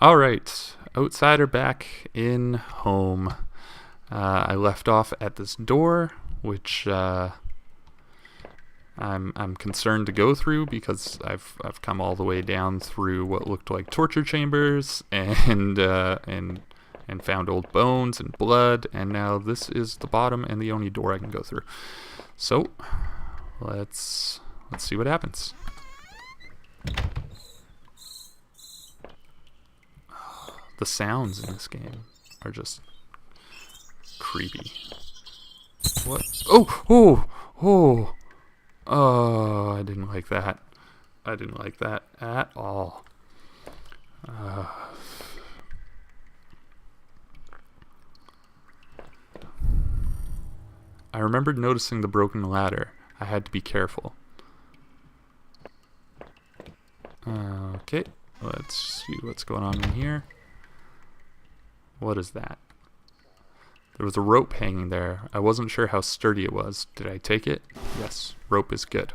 Alright, Outsider back in home. I left off at this door, which I'm concerned to go through because I've come all the way down through what looked like torture chambers and found old bones and blood, and now this is the bottom and the only door I can go through. So let's see what happens. The sounds in this game are just creepy. What? Oh, I didn't like that. I didn't like that at all. I remembered noticing the broken ladder. I had to be careful. Okay, let's see what's going on in here. What is that? There was a rope hanging there. I wasn't sure how sturdy it was. Did I take it? Yes, rope is good.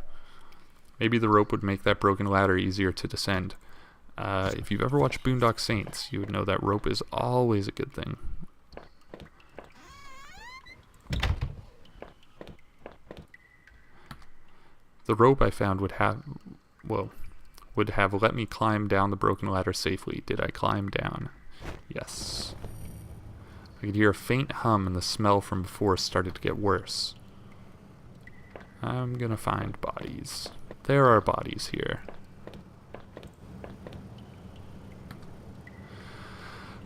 Maybe the rope would make that broken ladder easier to descend. If you've ever watched Boondock Saints, you would know that rope is always a good thing. The rope I found would have let me climb down the broken ladder safely. Did I climb down? Yes. I could hear a faint hum and the smell from before started to get worse. I'm gonna find bodies. There are bodies here.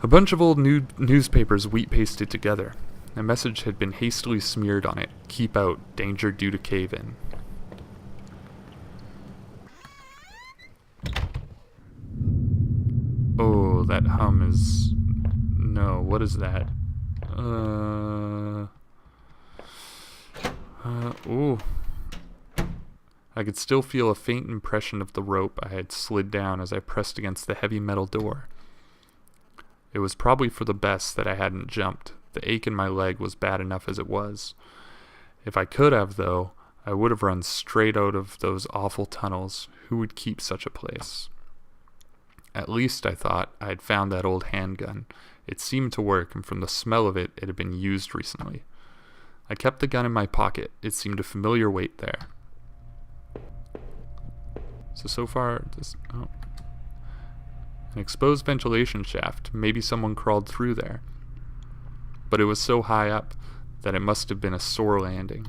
A bunch of old newspapers wheat pasted together. A message had been hastily smeared on it. Keep out. Danger due to cave-in. Oh, that hum is... No, what is that? Ooh. I could still feel a faint impression of the rope I had slid down as I pressed against the heavy metal door. It was probably for the best that I hadn't jumped. The ache in my leg was bad enough as it was. If I could have, though, I would have run straight out of those awful tunnels. Who would keep such a place? At least, I thought, I had found that old handgun. It seemed to work, and from the smell of it, it had been used recently. I kept the gun in my pocket. It seemed a familiar weight there. So far, an exposed ventilation shaft. Maybe someone crawled through there. But it was so high up that it must have been a sore landing.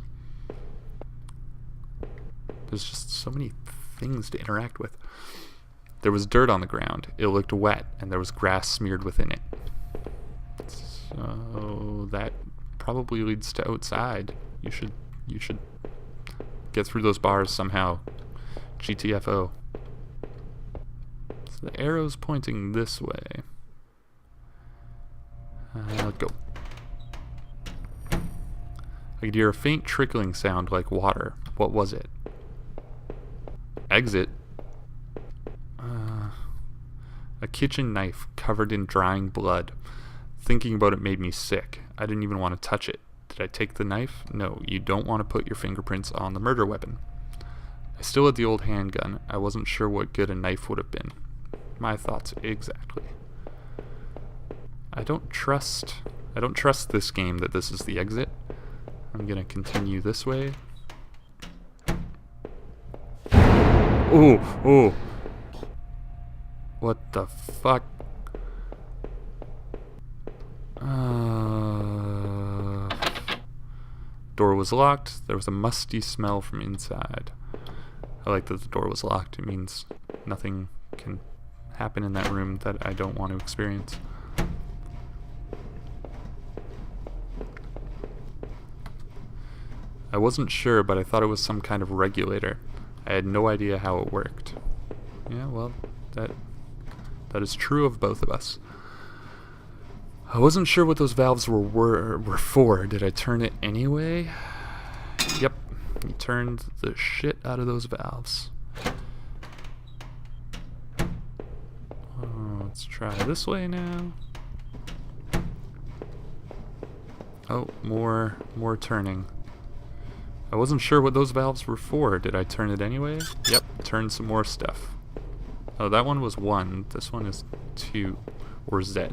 There's just so many things to interact with. There was dirt on the ground. It looked wet, and there was grass smeared within it. So that probably leads to outside. You should get through those bars somehow. GTFO. So the arrow's pointing this way. Go. I could hear a faint trickling sound like water. What was it? Exit. A kitchen knife covered in drying blood. Thinking about it made me sick. I didn't even want to touch it. Did I take the knife? No, you don't want to put your fingerprints on the murder weapon. I still had the old handgun. I wasn't sure what good a knife would have been. My thoughts exactly. I don't trust this game that this is the exit. I'm gonna continue this way. Oh! What the fuck? Door was locked. There was a musty smell from inside. I like that the door was locked. It means nothing can happen in that room that I don't want to experience. I wasn't sure, but I thought it was some kind of regulator. I had no idea how it worked. Yeah, well, that is true of both of us. I wasn't sure what those valves were for. Did I turn it anyway? Yep, you turned the shit out of those valves. Let's try this way now. Oh, more turning. I wasn't sure what those valves were for. Did I turn it anyway? Yep, turn some more stuff. Oh, that one was 1. This one is 2. Or Z.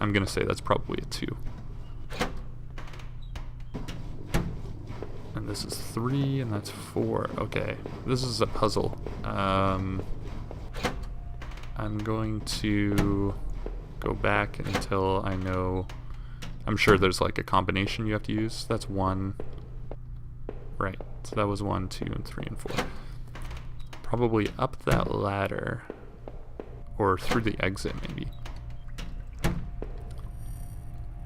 I'm gonna say that's probably a 2. And this is 3, and that's 4. Okay, this is a puzzle. I'm going to go back until I know. I'm sure there's like a combination you have to use. That's 1. Right, so that was 1, 2, and 3, and 4. Probably up that ladder, or through the exit maybe.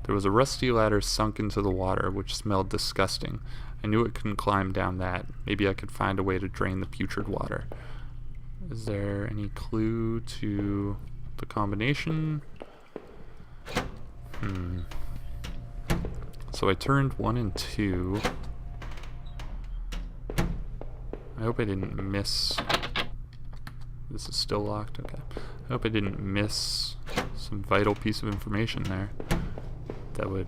There was a rusty ladder sunk into the water, which smelled disgusting. I knew it couldn't climb down that. Maybe I could find a way to drain the putrid water. Is there any clue to the combination? So I turned 1 and 2. I hope I didn't miss. This is still locked? Okay. I hope I didn't miss some vital piece of information there that would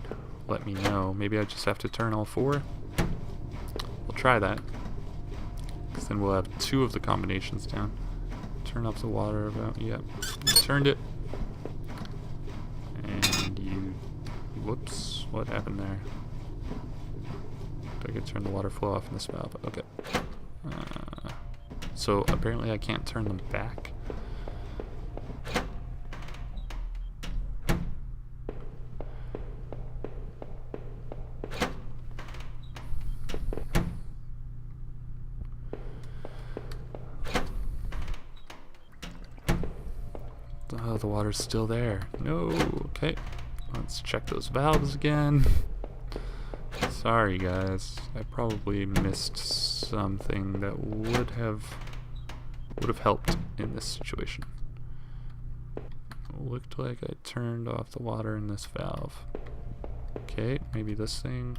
let me know. Maybe I just have to turn all 4? We'll try that. Because then we'll have 2 of the combinations down. Turn up the water about. Yep. You turned it. And you. Whoops. What happened there? I could turn the water flow off in this valve. Okay. So apparently I can't turn them back. Oh, the water's still there. No. Okay. Let's check those valves again. Sorry guys, I probably missed something that would have helped in this situation. Looked like I turned off the water in this valve. Okay, maybe this thing.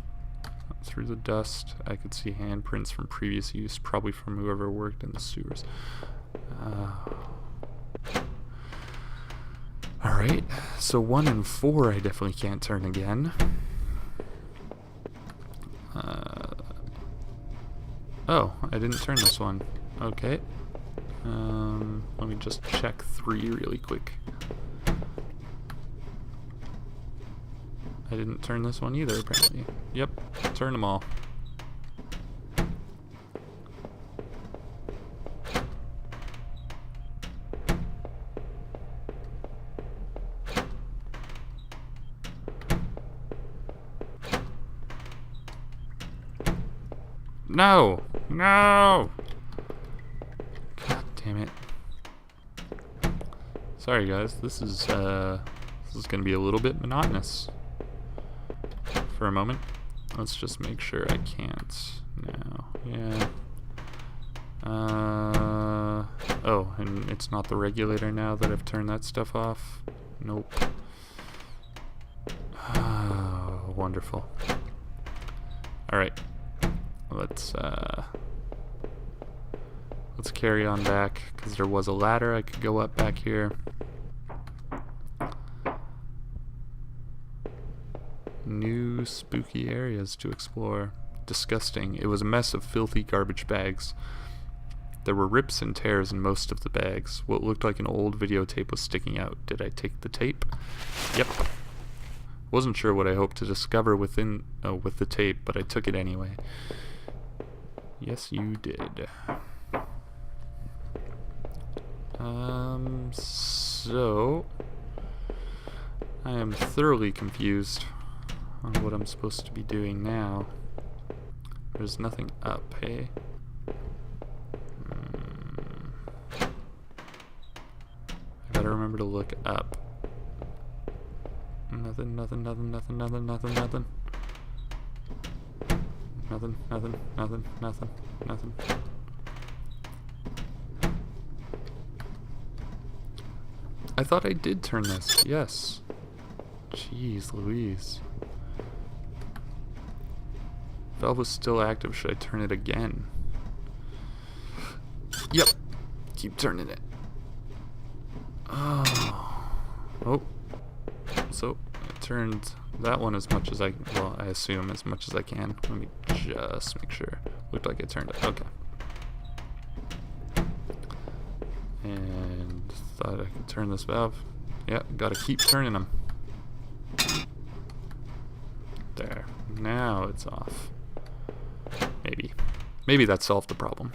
Through the dust, I could see handprints from previous use, probably from whoever worked in the sewers. Alright, so 1 and 4 I definitely can't turn again. Oh, I didn't turn this one. Okay. Let me just check 3 really quick. I didn't turn this one either, apparently. Yep, turn them all. No! No! God damn it. Sorry guys, this is gonna be a little bit monotonous for a moment. Let's just make sure I can't now. Yeah. Oh, and it's not the regulator now that I've turned that stuff off. Nope. Oh, wonderful. Alright. Let's carry on back, because there was a ladder I could go up back here. New spooky areas to explore. Disgusting. It was a mess of filthy garbage bags. There were rips and tears in most of the bags. What looked like an old videotape was sticking out. Did I take the tape? Yep. Wasn't sure what I hoped to discover with the tape, but I took it anyway. Yes, you did. So I am thoroughly confused on what I'm supposed to be doing now. There's nothing up, hey? I gotta remember to look up. Nothing. Nothing. I thought I did turn this. Yes. Jeez Louise. Valve was still active. Should I turn it again? Yep. Keep turning it. Oh. So I turned that one as much as I assume as much as I can. Let me just make sure. Looked like I turned it. Okay. And Just thought I could turn this valve. Yeah, gotta keep turning them. There. Now it's off. Maybe. Maybe that solved the problem.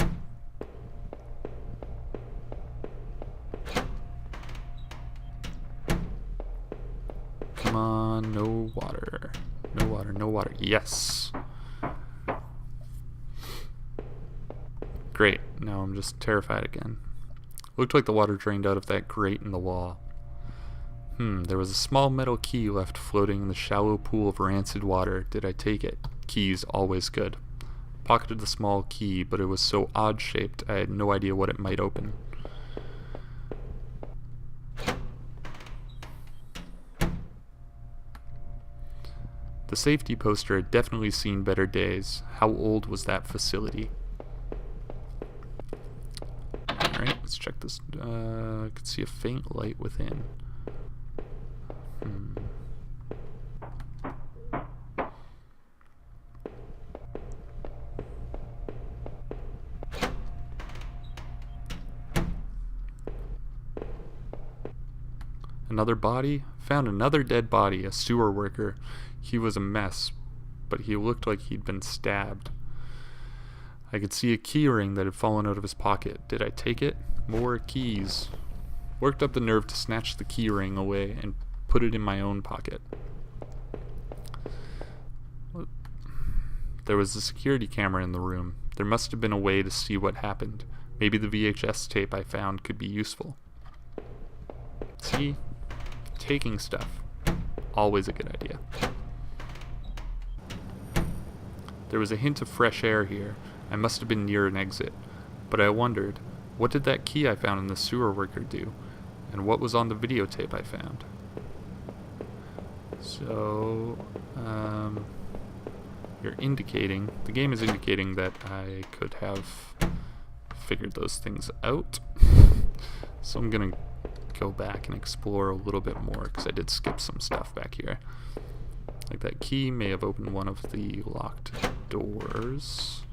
Come on, no water. No water, no water. Yes! Great. Now I'm just terrified again. Looked like the water drained out of that grate in the wall. There was a small metal key left floating in the shallow pool of rancid water. Did I take it? Keys, always good. Pocketed the small key, but it was so odd-shaped I had no idea what it might open. The safety poster had definitely seen better days. How old was that facility? Alright, let's check this. I could see a faint light within. Another body? Found another dead body, a sewer worker. He was a mess, but he looked like he'd been stabbed. I could see a key ring that had fallen out of his pocket. Did I take it? More keys. Worked up the nerve to snatch the key ring away and put it in my own pocket. There was a security camera in the room. There must have been a way to see what happened. Maybe the VHS tape I found could be useful. See? Taking stuff. Always a good idea. There was a hint of fresh air here. I must have been near an exit. But I wondered, what did that key I found in the sewer worker do? And what was on the videotape I found? So, you're indicating, the game is indicating that I could have figured those things out. So I'm gonna go back and explore a little bit more, because I did skip some stuff back here. Like that key may have opened one of the locked doors.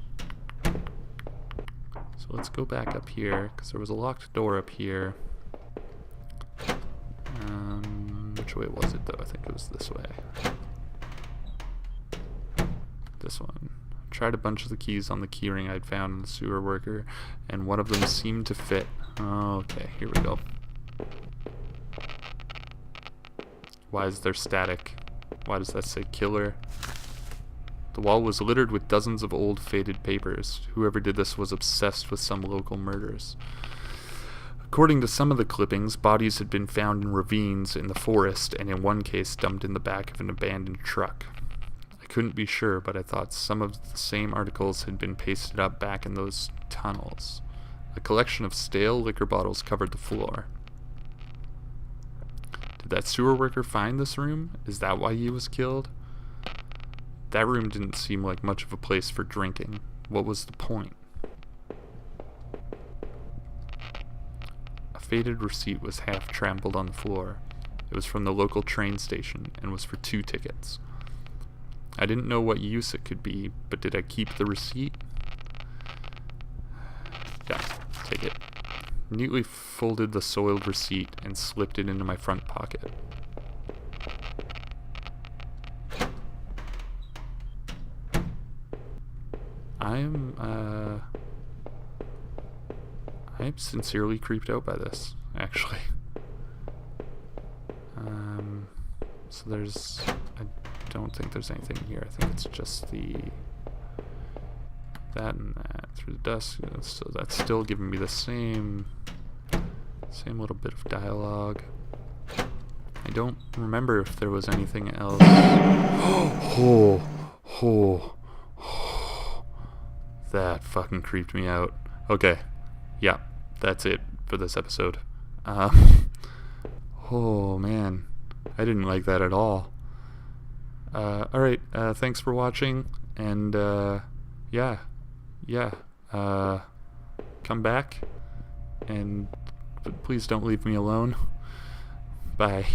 So let's go back up here, because there was a locked door up here. Which way was it though? I think it was this way. This one. Tried a bunch of the keys on the keyring I'd found in the sewer worker, and one of them seemed to fit. Okay, here we go. Why is there static? Why does that say killer? The wall was littered with dozens of old faded papers. Whoever did this was obsessed with some local murders. According to some of the clippings, bodies had been found in ravines in the forest, and in one case dumped in the back of an abandoned truck. I couldn't be sure, but I thought some of the same articles had been pasted up back in those tunnels. A collection of stale liquor bottles covered the floor. Did that sewer worker find this room? Is that why he was killed? That room didn't seem like much of a place for drinking. What was the point? A faded receipt was half trampled on the floor. It was from the local train station and was for 2 tickets. I didn't know what use it could be, but did I keep the receipt? Yeah, take it. Neatly folded the soiled receipt and slipped it into my front pocket. I'm sincerely creeped out by this, actually. So I don't think there's anything here. I think it's just that and that through the dusk. So that's still giving me the same little bit of dialogue. I don't remember if there was anything else. That fucking creeped me out. Okay, yeah, that's it for this episode. Oh man, I didn't like that at all. Alright, thanks for watching, and yeah, come back, and please don't leave me alone. Bye.